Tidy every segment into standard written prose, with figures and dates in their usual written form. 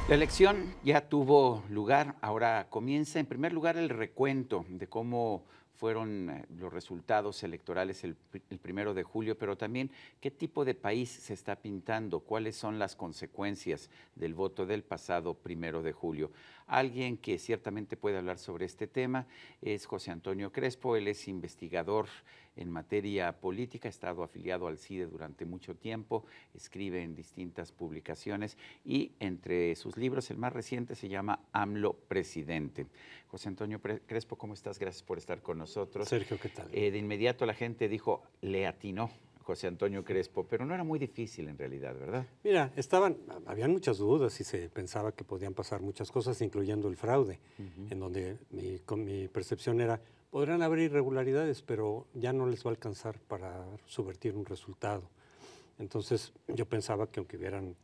La elección ya tuvo lugar, ahora comienza en primer lugar el recuento de cómo fueron los resultados electorales el 1 de julio, pero también qué tipo de país se está pintando, cuáles son las consecuencias del voto del pasado 1 de julio. Alguien que ciertamente puede hablar sobre este tema es José Antonio Crespo. Él es investigador en materia política, ha estado afiliado al CIDE durante mucho tiempo, escribe en distintas publicaciones y entre sus libros el más reciente se llama AMLO Presidente. José Antonio Crespo, ¿cómo estás? Gracias por estar con nosotros. Sergio, ¿qué tal? De inmediato la gente dijo, le atinó José Antonio Crespo, pero no era muy difícil en realidad, ¿verdad? Mira, habían muchas dudas y se pensaba que podían pasar muchas cosas, incluyendo el fraude, en donde mi percepción era, podrán haber irregularidades, pero ya no les va a alcanzar para subvertir un resultado. Entonces, yo pensaba que aunque hubieran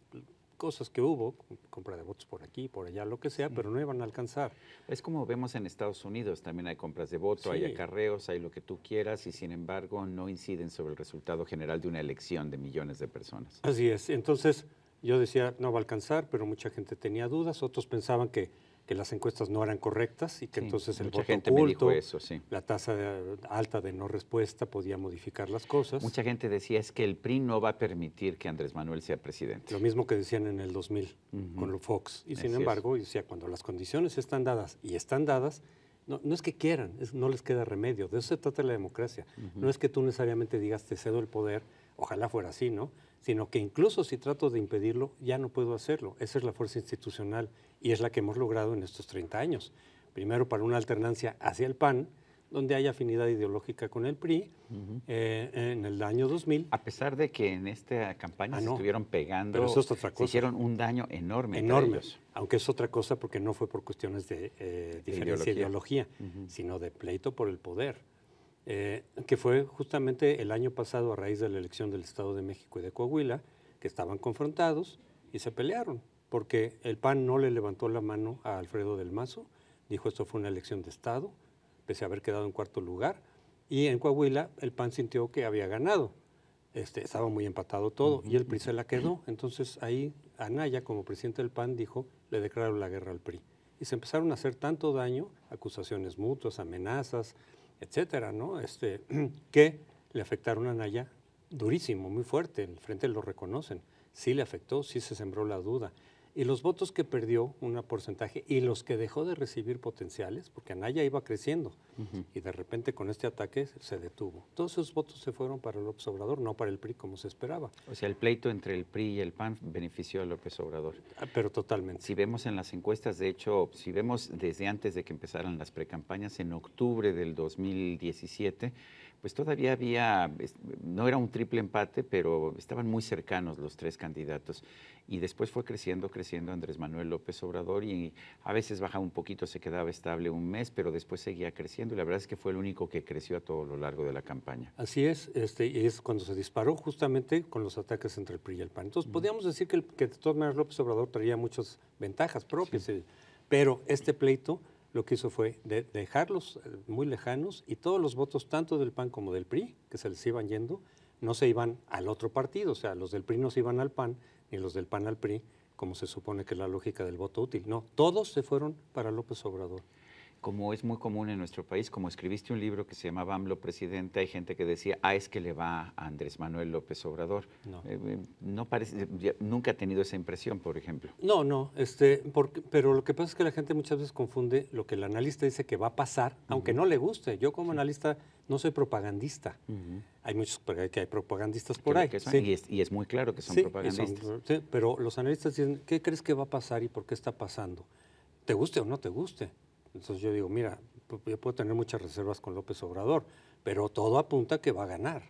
cosas que hubo, compra de votos por aquí, por allá, lo que sea, pero no iban a alcanzar. Es como vemos en Estados Unidos, también hay compras de voto, hay Sí. acarreos, hay lo que tú quieras y sin embargo no inciden sobre el resultado general de una elección de millones de personas. Así es. Entonces, yo decía, no va a alcanzar, pero mucha gente tenía dudas. Otros pensaban que las encuestas no eran correctas y que Sí, entonces el mucha voto gente me dijo oculto, eso, sí. la tasa alta de no respuesta podía modificar las cosas. Mucha gente decía es que el PRI no va a permitir que Andrés Manuel sea presidente. Lo mismo que decían en el 2000 con Fox. Y sin embargo, decía, cuando las condiciones están dadas y están dadas, no es que quieran, no les queda remedio. De eso se trata la democracia. No es que tú necesariamente digas, te cedo el poder, ojalá fuera así, ¿no? Sino que incluso si trato de impedirlo, ya no puedo hacerlo. Esa es la fuerza institucional y es la que hemos logrado en estos 30 años. Primero, para una alternancia hacia el PAN, donde hay afinidad ideológica con el PRI, en el año 2000. A pesar de que en esta campaña se no, estuvieron pegando, pero eso es otra cosa. se hicieron un daño enorme. Enorme, entre ellos. aunque es otra cosa porque no fue por cuestiones de diferencia de ideología, sino de pleito por el poder, que fue justamente el año pasado a raíz de la elección del Estado de México y de Coahuila, que estaban confrontados y se pelearon, porque el PAN no le levantó la mano a Alfredo del Mazo, dijo esto fue una elección de Estado, pese a haber quedado en cuarto lugar, y en Coahuila el PAN sintió que había ganado. Estaba muy empatado todo y el PRI se la quedó. Entonces ahí Anaya, como presidente del PAN, dijo, le declararon la guerra al PRI. Y se empezaron a hacer tanto daño, acusaciones mutuas, amenazas, etcétera, ¿no? Que le afectaron a Anaya durísimo, muy fuerte. El frente lo reconocen. Sí le afectó, sí se sembró la duda. Y los votos que perdió, un porcentaje, y los que dejó de recibir potenciales, porque Anaya iba creciendo, y de repente con este ataque se detuvo. Todos esos votos se fueron para López Obrador, no para el PRI como se esperaba. O sea, el pleito entre el PRI y el PAN benefició a López Obrador. Pero totalmente. Si vemos en las encuestas, de hecho, si vemos desde antes de que empezaran las precampañas, en octubre del 2017, pues todavía había, no era un triple empate, pero estaban muy cercanos los tres candidatos. Y después fue creciendo Andrés Manuel López Obrador y a veces bajaba un poquito, se quedaba estable un mes, pero después seguía creciendo y la verdad es que fue el único que creció a todo lo largo de la campaña. Así es, y es cuando se disparó justamente con los ataques entre el PRI y el PAN. Entonces, podríamos decir que de todas maneras López Obrador traía muchas ventajas propias, pero este pleito lo que hizo fue dejarlos muy lejanos y todos los votos, tanto del PAN como del PRI, que se les iban yendo, no se iban al otro partido, o sea, los del PRI no se iban al PAN, ni los del PAN al PRI, como se supone que es la lógica del voto útil. No, todos se fueron para López Obrador. Como es muy común en nuestro país, como escribiste un libro que se llamaba AMLO Presidente, hay gente que decía, es que le va a Andrés Manuel López Obrador. No. No parece, nunca he tenido esa impresión, por ejemplo. No, pero lo que pasa es que la gente muchas veces confunde lo que el analista dice que va a pasar, aunque no le guste. Yo como analista no soy propagandista. Hay muchos que hay propagandistas por ahí. Y es muy claro que son propagandistas. Pero los analistas dicen, ¿qué crees que va a pasar y por qué está pasando? ¿Te guste o no te guste? Entonces yo digo, mira, yo puedo tener muchas reservas con López Obrador, pero todo apunta a que va a ganar.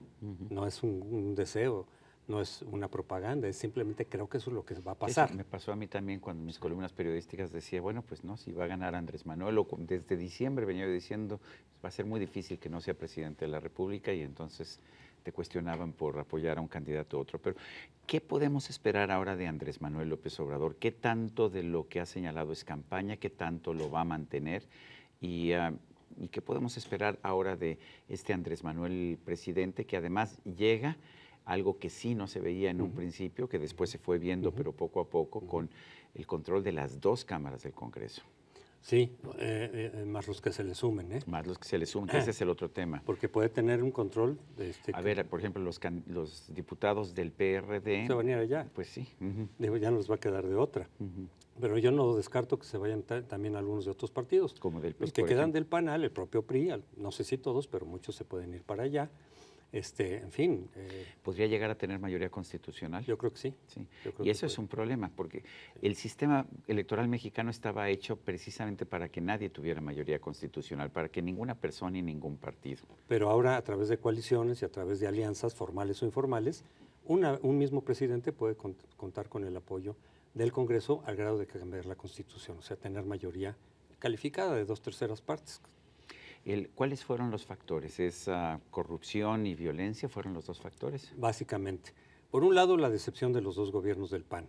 No es un deseo, no es una propaganda, es simplemente creo que eso es lo que va a pasar. Eso me pasó a mí también cuando mis columnas periodísticas decía, bueno, pues no, si va a ganar Andrés Manuel, desde diciembre venía yo diciendo, va a ser muy difícil que no sea presidente de la República y entonces te cuestionaban por apoyar a un candidato u otro. Pero, ¿qué podemos esperar ahora de Andrés Manuel López Obrador? ¿Qué tanto de lo que ha señalado es campaña? ¿Qué tanto lo va a mantener? ¿Y qué podemos esperar ahora de este Andrés Manuel presidente que además llega algo que sí no se veía en un principio, que después se fue viendo, pero poco a poco, con el control de las dos cámaras del Congreso. Sí, más los que se le sumen, ¿eh? Más los que se le sumen, que ese es el otro tema. Porque puede tener un control. A ver, por ejemplo, los diputados del PRD... Se van a ir allá. Pues sí. Digo, ya nos va a quedar de otra. Pero yo no descarto que se vayan también algunos de otros partidos. Como del PRI, los que quedan del PAN, el propio PRI, no sé si todos, pero muchos se pueden ir para allá. En fin. ¿Podría llegar a tener mayoría constitucional? Yo creo que sí. Y eso es un problema, porque el sistema electoral mexicano estaba hecho precisamente para que nadie tuviera mayoría constitucional, para que ninguna persona y ningún partido. Pero ahora, a través de coaliciones y a través de alianzas formales o informales, un mismo presidente puede contar con el apoyo del Congreso al grado de cambiar la Constitución, o sea, tener mayoría calificada de 2/3 partes. ¿Cuáles fueron los factores? ¿Es corrupción y violencia? ¿Fueron los dos factores? Básicamente. Por un lado, la decepción de los dos gobiernos del PAN,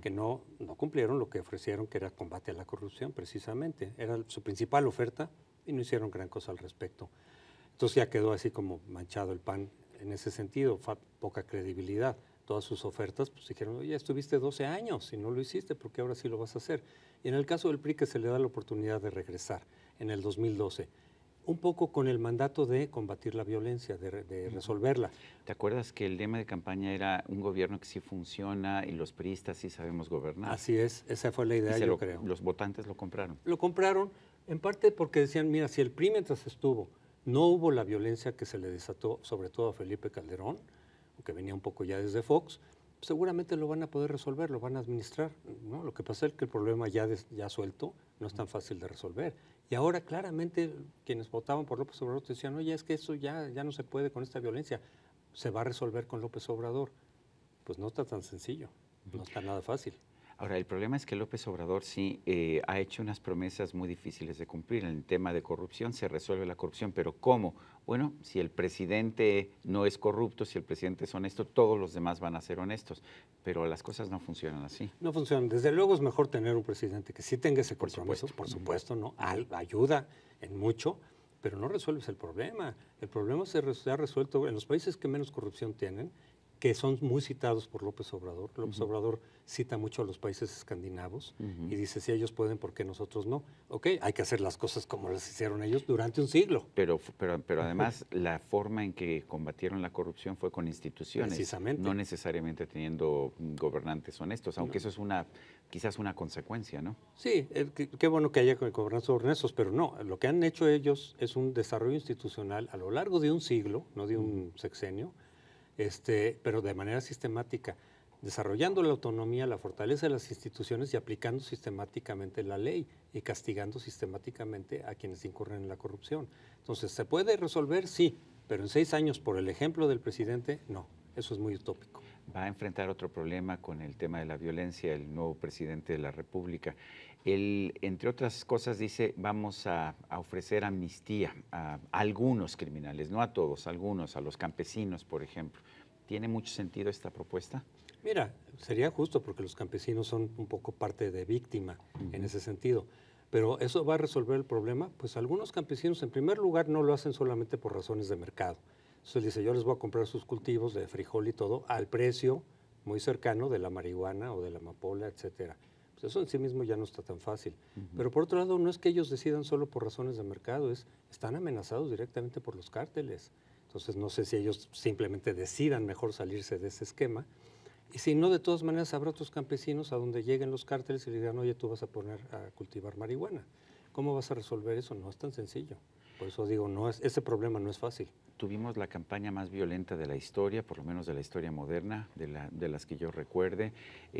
que no cumplieron lo que ofrecieron, que era combate a la corrupción, precisamente. Era su principal oferta y no hicieron gran cosa al respecto. Entonces ya quedó así como manchado el PAN en ese sentido, poca credibilidad. Todas sus ofertas, pues dijeron, oye, estuviste 12 años y no lo hiciste, ¿por qué ahora sí lo vas a hacer? Y en el caso del PRI, que se le da la oportunidad de regresar en el 2012, un poco con el mandato de combatir la violencia, de resolverla. ¿Te acuerdas que el lema de campaña era un gobierno que sí funciona y los priistas sí sabemos gobernar? Así es, esa fue la idea, yo creo. Los votantes lo compraron. Lo compraron en parte porque decían, mira, si el PRI mientras estuvo no hubo la violencia que se le desató, sobre todo a Felipe Calderón, que venía un poco ya desde Fox, seguramente lo van a poder resolver, lo van a administrar, ¿no? Lo que pasa es que el problema ya suelto no es tan fácil de resolver. Y ahora claramente quienes votaban por López Obrador decían, oye, es que eso ya no se puede con esta violencia, se va a resolver con López Obrador. Pues no está tan sencillo, no está nada fácil. Ahora, el problema es que López Obrador sí ha hecho unas promesas muy difíciles de cumplir. En el tema de corrupción se resuelve la corrupción, pero ¿cómo? Bueno, si el presidente no es corrupto, si el presidente es honesto, todos los demás van a ser honestos, pero las cosas no funcionan así. No funcionan. Desde luego es mejor tener un presidente que sí tenga ese compromiso, por supuesto, ¿no? Ayuda en mucho, pero no resuelves el problema. El problema se ha resuelto en los países que menos corrupción tienen, que son muy citados por López Obrador. López Obrador cita mucho a los países escandinavos y dice, si ellos pueden, ¿por qué nosotros no? Ok, hay que hacer las cosas como las hicieron ellos durante un siglo. Pero además la forma en que combatieron la corrupción fue con instituciones, precisamente, no necesariamente teniendo gobernantes honestos, aunque eso es quizás una consecuencia, ¿no? Sí, qué bueno que haya gobernantes honestos, pero no, lo que han hecho ellos es un desarrollo institucional a lo largo de un siglo, no de un sexenio, pero de manera sistemática, desarrollando la autonomía, la fortaleza de las instituciones y aplicando sistemáticamente la ley y castigando sistemáticamente a quienes incurren en la corrupción. Entonces, ¿se puede resolver? Sí, pero en 6 años, por el ejemplo del presidente, no, eso es muy utópico. Va a enfrentar otro problema con el tema de la violencia, el nuevo presidente de la República. Él, entre otras cosas, dice, vamos a ofrecer amnistía a algunos criminales, no a todos, a algunos, a los campesinos, por ejemplo. ¿Tiene mucho sentido esta propuesta? Mira, sería justo porque los campesinos son un poco parte de víctima en ese sentido. Pero ¿eso va a resolver el problema? Pues algunos campesinos, en primer lugar, no lo hacen solamente por razones de mercado. Entonces él dice, yo les voy a comprar sus cultivos de frijol y todo al precio muy cercano de la marihuana o de la amapola, etcétera. Pues eso en sí mismo ya no está tan fácil. Pero por otro lado, no es que ellos decidan solo por razones de mercado, están amenazados directamente por los cárteles. Entonces no sé si ellos simplemente decidan mejor salirse de ese esquema. Y si no, de todas maneras habrá otros campesinos a donde lleguen los cárteles y le digan, oye, tú vas a poner a cultivar marihuana. ¿Cómo vas a resolver eso? No es tan sencillo. Por eso digo, ese problema no es fácil. Tuvimos la campaña más violenta de la historia, por lo menos de la historia moderna, de las que yo recuerde,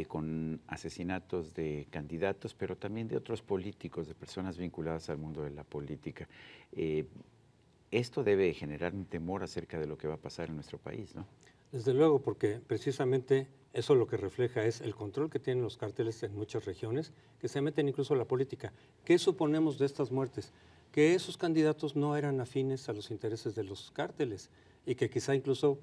con asesinatos de candidatos, pero también de otros políticos, de personas vinculadas al mundo de la política. Esto debe generar un temor acerca de lo que va a pasar en nuestro país, ¿no? Desde luego, porque precisamente eso lo que refleja es el control que tienen los cárteles en muchas regiones, que se meten incluso a la política. ¿Qué suponemos de estas muertes? Que esos candidatos no eran afines a los intereses de los cárteles y que quizá, eso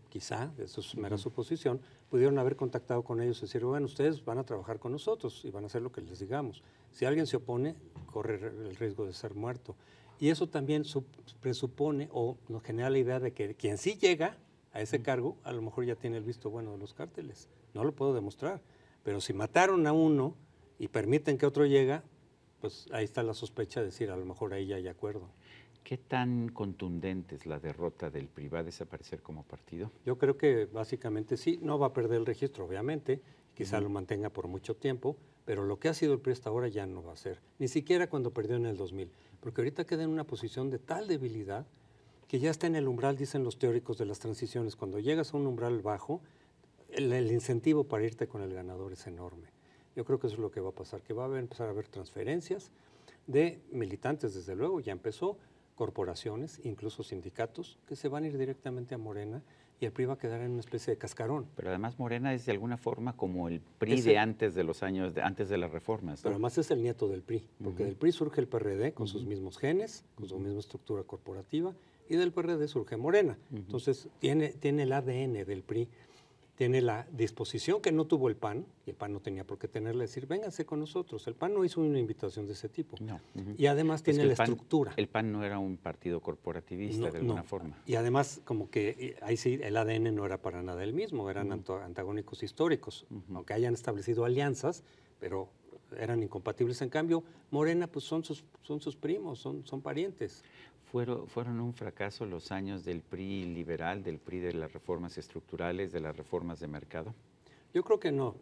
es mera suposición, pudieron haber contactado con ellos y decir, bueno, ustedes van a trabajar con nosotros y van a hacer lo que les digamos. Si alguien se opone, corre el riesgo de ser muerto. Y eso también presupone o nos genera la idea de que quien sí llega a ese cargo, a lo mejor ya tiene el visto bueno de los cárteles. No lo puedo demostrar. Pero si mataron a uno y permiten que otro llegue, pues ahí está la sospecha de decir, a lo mejor ahí ya hay acuerdo. ¿Qué tan contundente es la derrota del PRI? ¿Va a desaparecer como partido? Yo creo que básicamente sí, no va a perder el registro, obviamente, quizá lo mantenga por mucho tiempo, pero lo que ha sido el PRI hasta ahora ya no va a ser, ni siquiera cuando perdió en el 2000, porque ahorita queda en una posición de tal debilidad que ya está en el umbral, dicen los teóricos de las transiciones, cuando llegas a un umbral bajo, el incentivo para irte con el ganador es enorme. Yo creo que eso es lo que va a pasar, que va a empezar a haber transferencias de militantes, desde luego, ya empezó, corporaciones, incluso sindicatos, que se van a ir directamente a Morena y el PRI va a quedar en una especie de cascarón. Pero además Morena es de alguna forma como el PRI de antes de los años, antes de las reformas, ¿no? Pero además es el nieto del PRI, porque del PRI surge el PRD con sus mismos genes, con su misma estructura corporativa, y del PRD surge Morena. Entonces tiene el ADN del PRI, tiene la disposición que no tuvo el PAN, y el PAN no tenía por qué tenerle, decir, vénganse con nosotros. El PAN no hizo una invitación de ese tipo. No. Y además tiene la estructura. El PAN no era un partido corporativista de alguna forma. Y además, como que ahí sí, el ADN no era para nada el mismo, eran antagónicos históricos, aunque hayan establecido alianzas, pero eran incompatibles. En cambio, Morena, pues son sus primos, son parientes. ¿Fueron un fracaso los años del PRI liberal, del PRI de las reformas estructurales, de las reformas de mercado? Yo creo que no.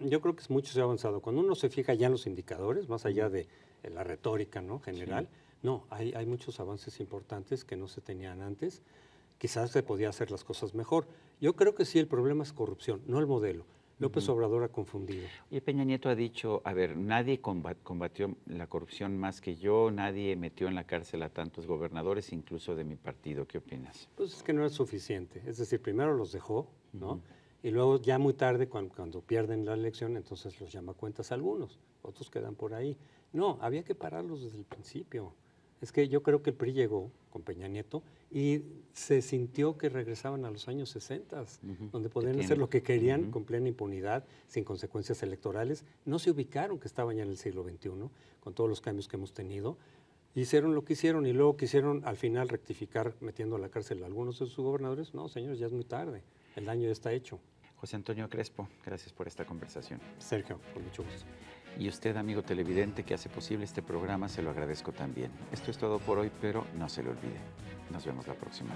Yo creo que mucho se ha avanzado. Cuando uno se fija ya en los indicadores, más allá de la retórica, ¿no?, general, no, hay muchos avances importantes que no se tenían antes. Quizás se podía hacer las cosas mejor. Yo creo que sí, el problema es corrupción, no el modelo. López Obrador ha confundido. Y Peña Nieto ha dicho, a ver, nadie combatió la corrupción más que yo, nadie metió en la cárcel a tantos gobernadores, incluso de mi partido. ¿Qué opinas? Pues es que no es suficiente. Es decir, primero los dejó, ¿no? Y luego ya muy tarde, cuando pierden la elección, entonces los llama a cuentas algunos, otros quedan por ahí. No, había que pararlos desde el principio. Es que yo creo que el PRI llegó con Peña Nieto y se sintió que regresaban a los años 60, donde podían hacer lo que querían con plena impunidad, sin consecuencias electorales. No se ubicaron que estaban ya en el siglo XXI, con todos los cambios que hemos tenido. Hicieron lo que hicieron y luego quisieron al final rectificar metiendo a la cárcel a algunos de sus gobernadores. No, señores, ya es muy tarde. El daño ya está hecho. José Antonio Crespo, gracias por esta conversación. Sergio, con mucho gusto. Y usted, amigo televidente, que hace posible este programa, se lo agradezco también. Esto es todo por hoy, pero no se lo olvide. Nos vemos la próxima.